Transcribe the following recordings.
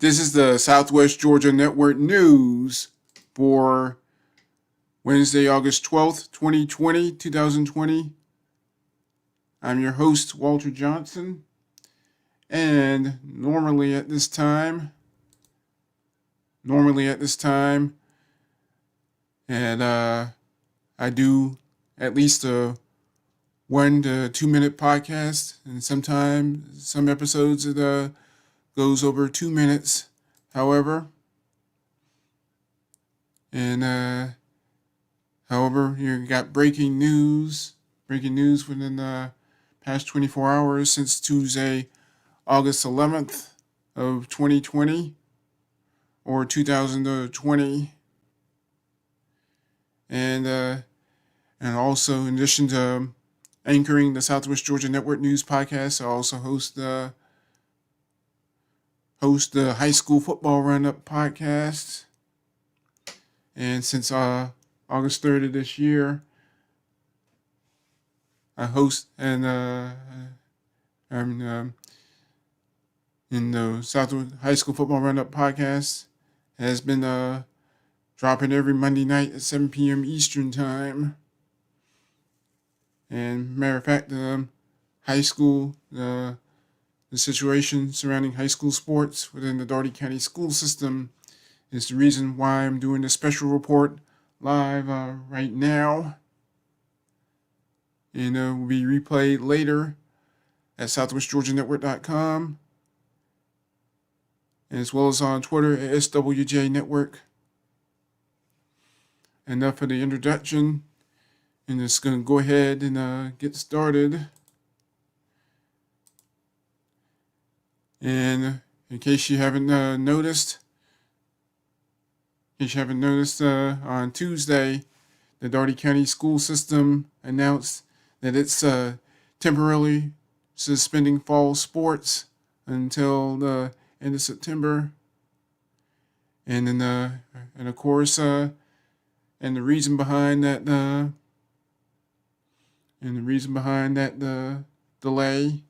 This is the Southwest Georgia Network News for Wednesday, August 12th, 2020. I'm your host, Walter Johnson, and normally at this time, and I do at least a 1 to 2 minute podcast, and sometimes some episodes it goes over 2 minutes. However, you got breaking news within the past 24 hours since Tuesday, August 11th of 2020 or 2020. And also, in addition to anchoring the Southwest Georgia Network News podcast, I also host the High School Football Roundup podcast. And since August 3rd of this year, I host and I'm in the Southwest High School Football Roundup podcast has been dropping every Monday night at 7 p.m. Eastern Time. And matter of fact, the situation surrounding high school sports within the Dougherty County school system is the reason why I'm doing this special report live right now. And will be replayed later at southwestgeorgianetwork.com, as well as on Twitter at SWJ Network. Enough of the introduction, and just going to go ahead and get started. And in case you haven't noticed, on Tuesday, the Dougherty County school system announced that it's temporarily suspending fall sports until the end of September. And then, and of course, and the reason behind that, delay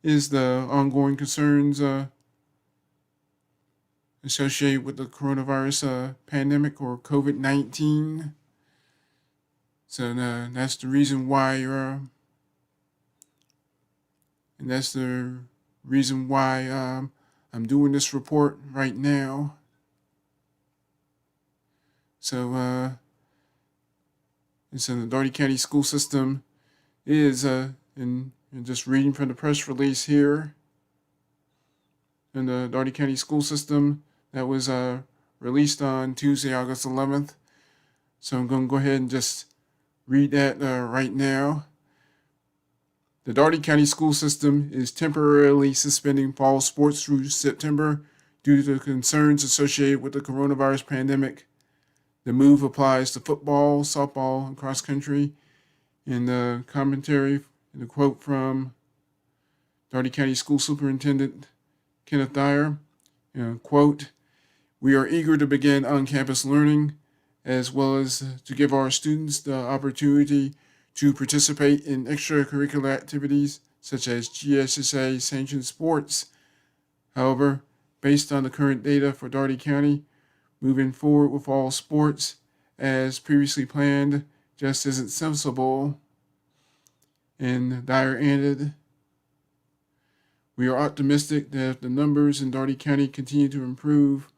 is the ongoing concerns associated with the coronavirus pandemic or COVID-19. So that's the reason why I'm doing this report right now. So the Dougherty County school system is and just reading from the press release here, in the Dougherty County school system that was released on Tuesday, August 11th. So I'm going to go ahead and just read that right now. The Dougherty County school system is temporarily suspending fall sports through September due to concerns associated with the coronavirus pandemic. The move applies to football, softball, and cross country. In the commentary, in the quote from Dougherty County School Superintendent Kenneth Dyer, quote, "We are eager to begin on-campus learning, as well as to give our students the opportunity to participate in extracurricular activities such as GSSA sanctioned sports. However, based on the current data for Dougherty County, moving forward with all sports as previously planned just isn't sensible." And Dyer added, "We are optimistic that if the numbers in Dougherty County continue to improve,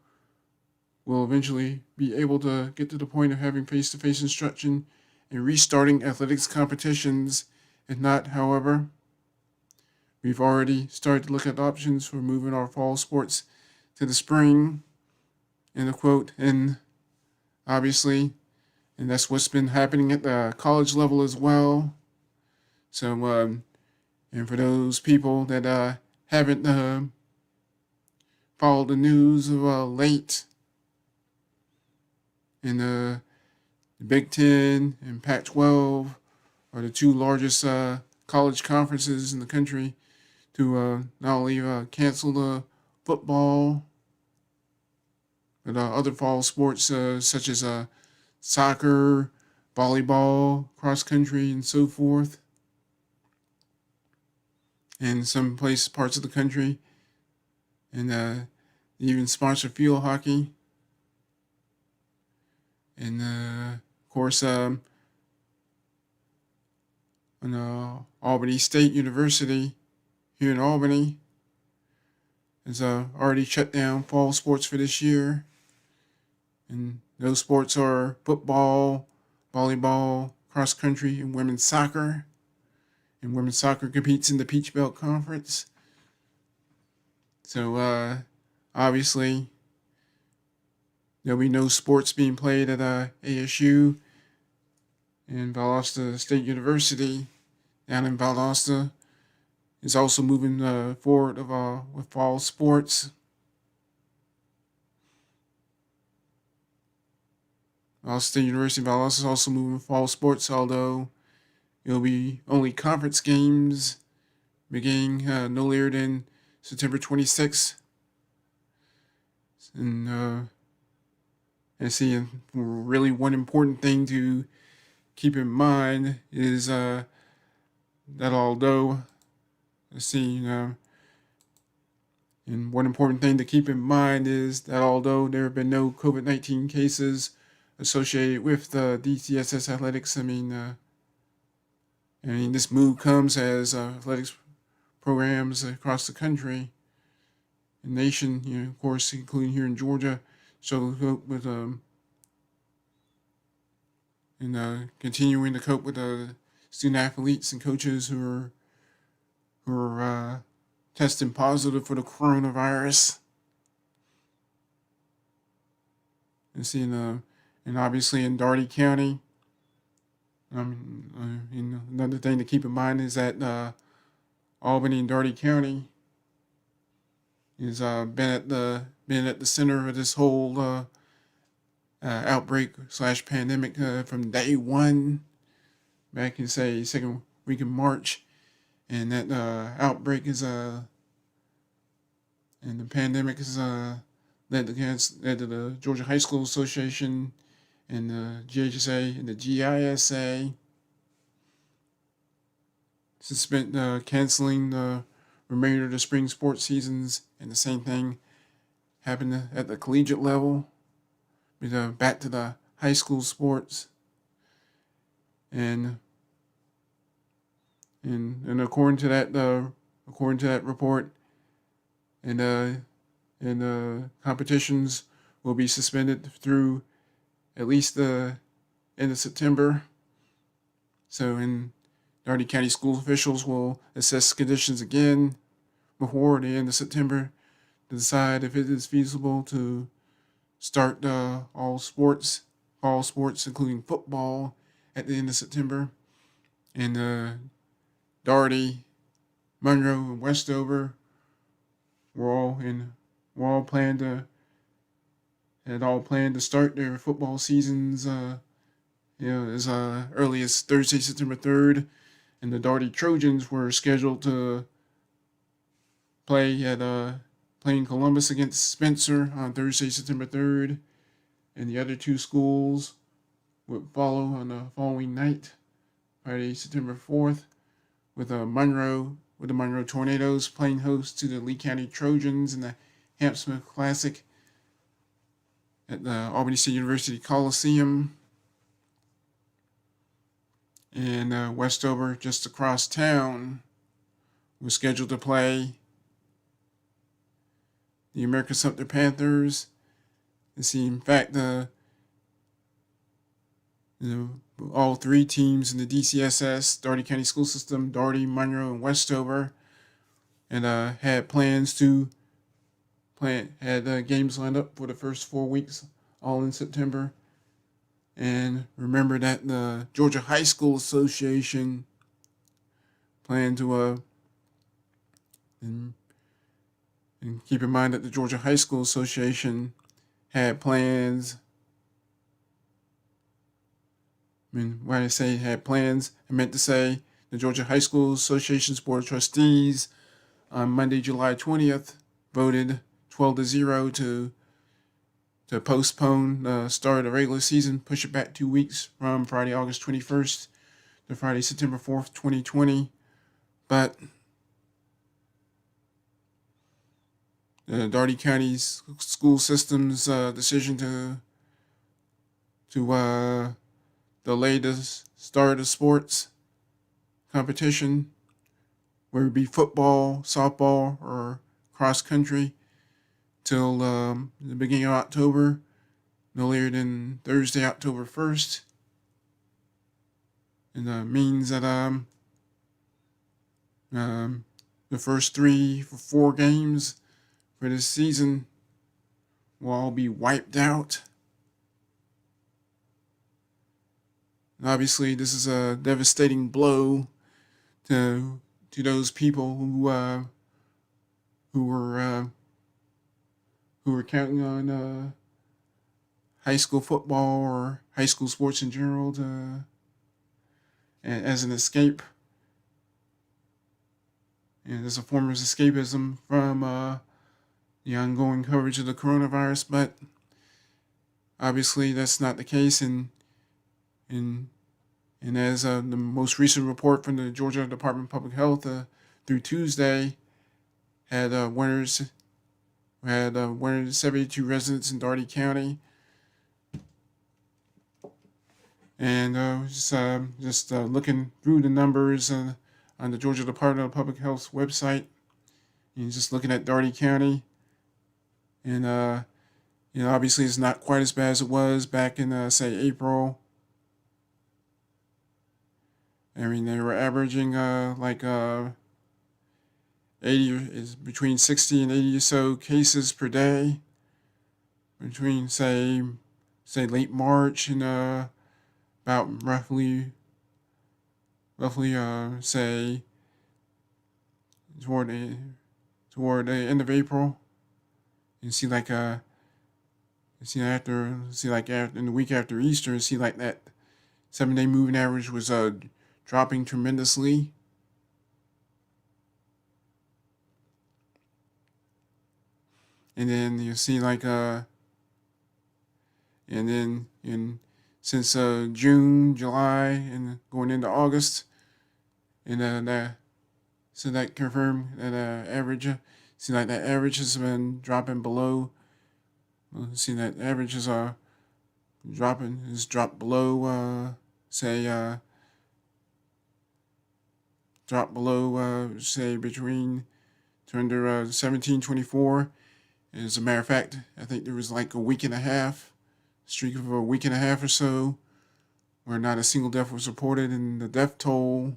we'll eventually be able to get to the point of having face-to-face instruction and restarting athletics competitions. If not, however, we've already started to look at options for moving our fall sports to the spring." End of quote. And obviously, and that's what's been happening at the college level as well. So, and for those people that haven't followed the news of late, in the Big Ten and Pac-12 are the two largest college conferences in the country to not only cancel the football, but other fall sports such as soccer, volleyball, cross country, and so forth. In some parts of the country, and They even sponsor field hockey. And of course, on Albany State University here in Albany has already shut down fall sports for this year. And those sports are football, volleyball, cross country, and women's soccer. And women's soccer competes in the Peach Belt Conference. So obviously, there'll be no sports being played at ASU and Valdosta State University down in Valdosta is also moving forward with fall sports. Valdosta State University Valdosta is also moving fall sports, although it'll be only conference games beginning no later than September 26th. And see, really one important thing to keep in mind is that although, and one important thing to keep in mind is that although there have been no COVID-19 cases associated with the DCSS athletics, this move comes as athletics programs across the country and nation, of course, including here in Georgia, struggle to cope with continuing to cope with student athletes and coaches who are testing positive for the coronavirus. And obviously in Dougherty County, another thing to keep in mind is that Albany and Dougherty County has been at the center of this whole outbreak / pandemic from day one, back in say second week of March, and that outbreak is and the pandemic has led to the Georgia High School Association and the GHSA and the GISA canceling the remainder of the spring sports seasons, and the same thing happened at the collegiate level. Back to the high school sports, and according to that report, and competitions will be suspended through at least the end of September. So, in Dougherty County school officials will assess conditions again before the end of September to decide if it is feasible to start all sports, fall sports, including football, at the end of September. And Dougherty, Monroe, and Westover had all planned to start their football seasons, as early as Thursday, September 3rd. And the Dougherty Trojans were scheduled to play playing Columbus against Spencer on Thursday, September 3rd, and the other two schools would follow on the following night, Friday, September 4th, with the Monroe Tornadoes playing host to the Lee County Trojans in the Hamp-Smith Classic at the Albany State University Coliseum. And Westover, just across town, was scheduled to play the American Sumter Panthers. And see, in fact, all three teams in the DCSS, Dougherty County School System, Dougherty, Monroe, and Westover, and had games lined up for the first 4 weeks, all in September. And remember that the Georgia High School Association planned to and keep in mind that the Georgia High School Association had plans. When I say had plans, I meant to say the Georgia High School Association's Board of Trustees on Monday, July 20th, voted 12-0 to postpone the start of the regular season, push it back 2 weeks from Friday, August 21st to Friday, September 4th, 2020. But the Dougherty County school system's decision to delay the start of sports competition, whether it be football, softball, or cross country, till the beginning of October, no later than Thursday, October 1st. And means that the first 4 games for this season will all be wiped out. And obviously, this is a devastating blow to those people who were counting on high school football or high school sports in general as an escape, and as a form of escapism from the ongoing coverage of the coronavirus. But obviously, that's not the case, and as the most recent report from the Georgia Department of Public Health through Tuesday had 172 residents in Dougherty County, and just looking through the numbers on the Georgia Department of Public Health's website, and just looking at Dougherty County, and obviously it's not quite as bad as it was back in say April. I mean, they were averaging between 60 and 80 or so cases per day between say late March and about roughly say toward the end of April. You see after in the week after Easter, you see like that 7-day moving average was dropping tremendously. And then you see since June, July, and going into August, and so that confirmed that average. See, like that average has been dropping below. See that average is dropped below say between to under 1724. As a matter of fact, I think there was like streak of a week and a half or so, where not a single death was reported, and the death toll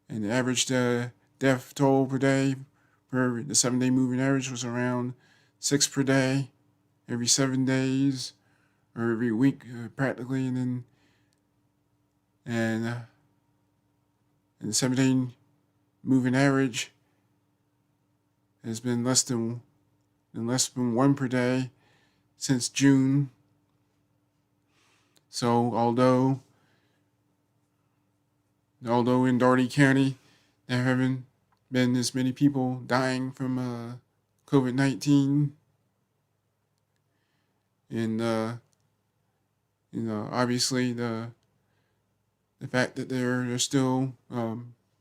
and the average death toll per day for the 7-day moving average was around 6 per day, every 7 days or every week practically, and the 7-day moving average has been less than 1 per day since June. So although in Dougherty County there haven't been as many people dying from COVID-19, and obviously the fact that there are still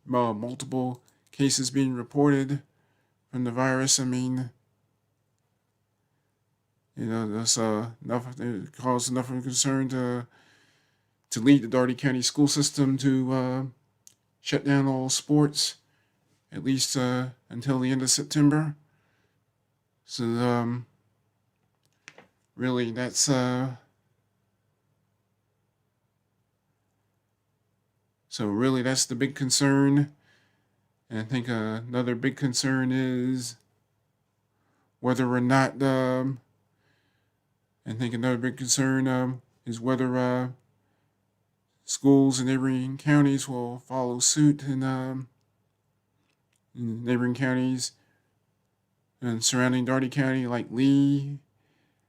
multiple cases being reported from the virus, I mean, that's it caused enough of a concern to lead the Dougherty County school system to shut down all sports, at least until the end of September. So really, that's the big concern. And I think another big concern is whether or not schools in neighboring counties will follow suit, and in neighboring counties and surrounding Dougherty County, like Lee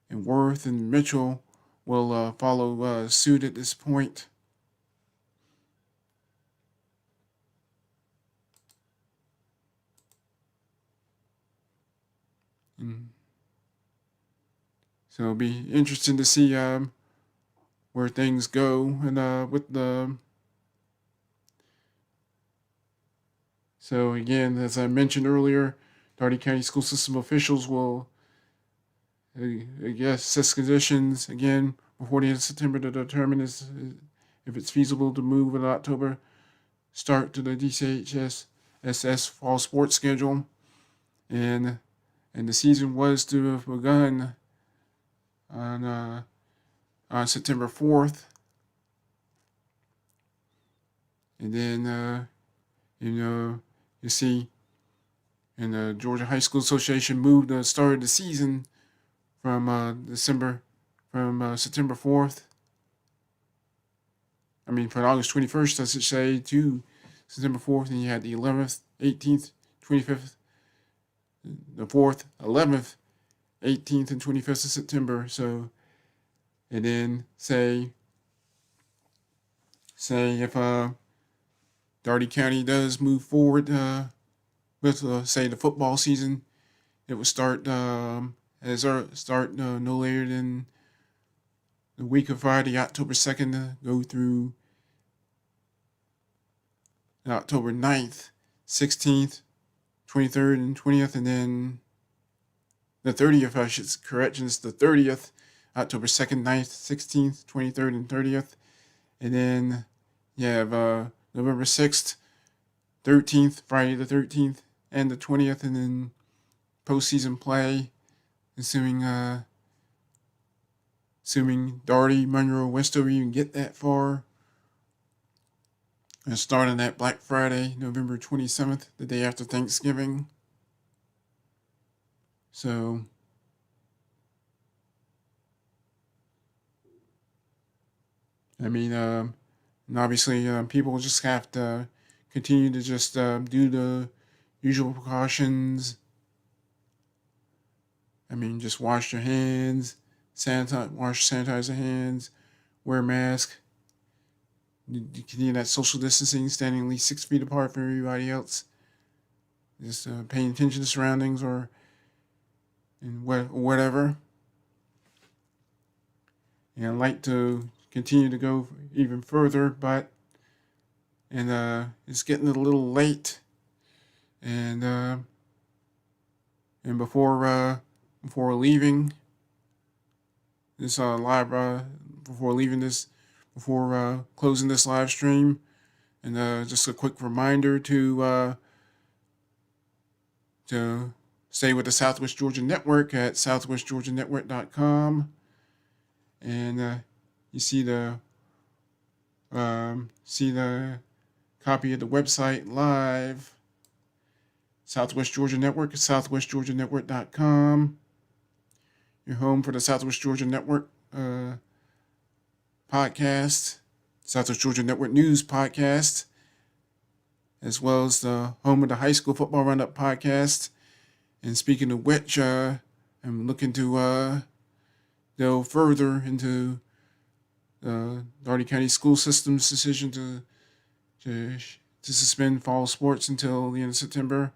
and Worth and Mitchell, will follow suit at this point. So it'll be interesting to see where things go, and with the So again, as I mentioned earlier, Dougherty County School System officials will, assess conditions again before the end of September to determine if it's feasible to move an October start to the DCHS fall sports schedule, and the season was to have begun on September 4th, and then you see, and the Georgia High School Association moved the start of the season from September 4th. From August 21st, I should say, to September 4th, and you had the 11th, 18th, 25th, the 4th, 11th, 18th, and 25th of September. So, and then say if Dougherty County does move forward with say the football season, it would start no later than the week of Friday, October 2nd, to go through October 9th, 16th, 23rd, and 20th, and then the 30th, corrections, the 30th, October 2nd, 9th, 16th, 23rd, and 30th. And then you have November 6th, 13th, Friday the 13th, and the 20th, and then postseason play, assuming Dougherty, Monroe, Westover even get that far. And starting that Black Friday, November 27th, the day after Thanksgiving. So, and obviously people just have to continue to just do the usual precautions. Just wash your hands, sanitize your hands, wear a mask. You continue that social distancing, standing at least 6 feet apart from everybody else. Just paying attention to surroundings or whatever. And I'd like to continue to go even further, but it's getting a little late. And before leaving this before closing this live stream, and just a quick reminder to stay with the Southwest Georgia Network at southwestgeorgianetwork.com, and you see the copy of the website live. Southwest Georgia Network at southwestgeorgianetwork.com. Your home for the Southwest Georgia Network podcast, Southwest Georgia Network News podcast, as well as the home of the High School Football Roundup podcast. And speaking of which, I'm looking to delve further into the Dougherty County School System's decision to suspend fall sports until the end of September.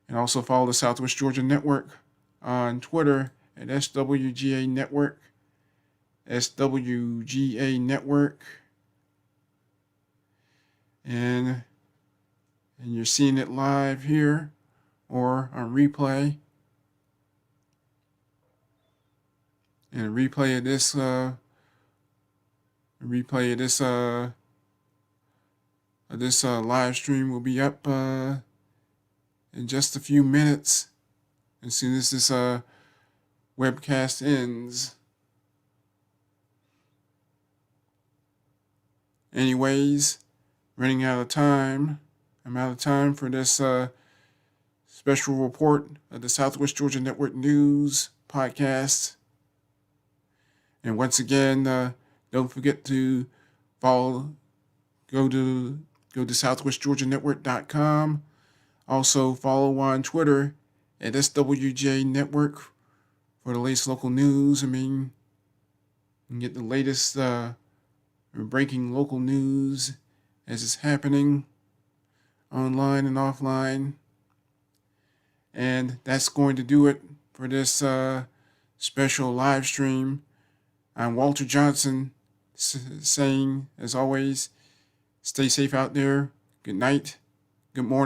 And also follow the Southwest Georgia Network on Twitter at SWGA Network. SWGA Network. And you're seeing it live here or on replay. And a replay of this live stream will be up in just a few minutes, as soon as this webcast ends. Anyways, running out of time. I'm out of time for this special report of the Southwest Georgia Network News podcast. And once again, don't forget to go to southwestgeorgianetwork.com. Also follow on Twitter at SWJ Network for the latest local news. You can get the latest breaking local news as it's happening online and offline. And that's going to do it for this special live stream. I'm Walter Johnson saying, as always, stay safe out there. Good night. Good morning.